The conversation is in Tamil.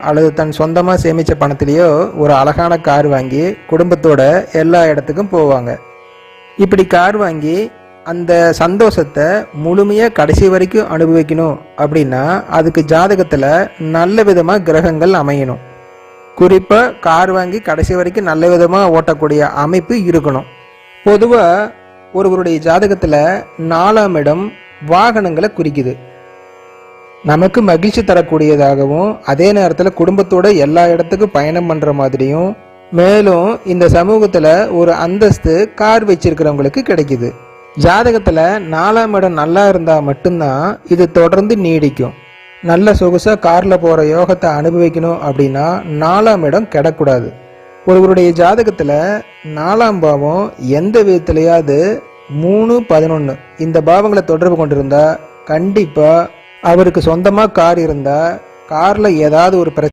அல்லது தன் சொந்தமாக சேமித்த பணத்திலேயோ ஒரு அழகான கார் வாங்கி குடும்பத்தோட எல்லா இடத்துக்கும் போவாங்க. இப்படி கார் வாங்கி அந்த சந்தோஷத்தை முழுமையாக கடைசி வரைக்கும் அனுபவிக்கணும் அப்படின்னா அதுக்கு ஜாதகத்தில் நல்ல விதமாக கிரகங்கள் அமையணும். குறிப்பாக கார் வாங்கி கடைசி வரைக்கும் நல்ல விதமாக ஓட்டக்கூடிய அமைப்பு இருக்கணும். பொதுவாக ஒருவருடைய ஜாதகத்தில் 4ஆம் இடம் வாகனங்களை குறிக்குது. நமக்கு மகிழ்ச்சி தரக்கூடியதாகவும் அதே நேரத்தில் குடும்பத்தோட எல்லா இடத்துக்கும் பயணம் பண்ணுற மாதிரியும், மேலும் இந்த சமூகத்தில் ஒரு அந்தஸ்து கார் வச்சிருக்கிறவங்களுக்கு கிடைக்குது. ஜாதகத்தில் 4ஆம் இடம் நல்லா இருந்தால் மட்டும்தான் இது தொடர்ந்து நீடிக்கும். நல்ல சொகுசாக காரில் போகிற யோகத்தை அனுபவிக்கணும் அப்படின்னா 4ஆம் இடம் கெடக்கூடாது. ஒருவருடைய ஜாதகத்தில் 4ஆம் பாவம் எந்த விதத்திலையாவது 3, 11 இந்த பாவங்களை தொடர்பு கொண்டிருந்தா கண்டிப்பாக அவருக்கு சொந்தமாக கார் இருந்தால் காரில் ஏதாவது ஒரு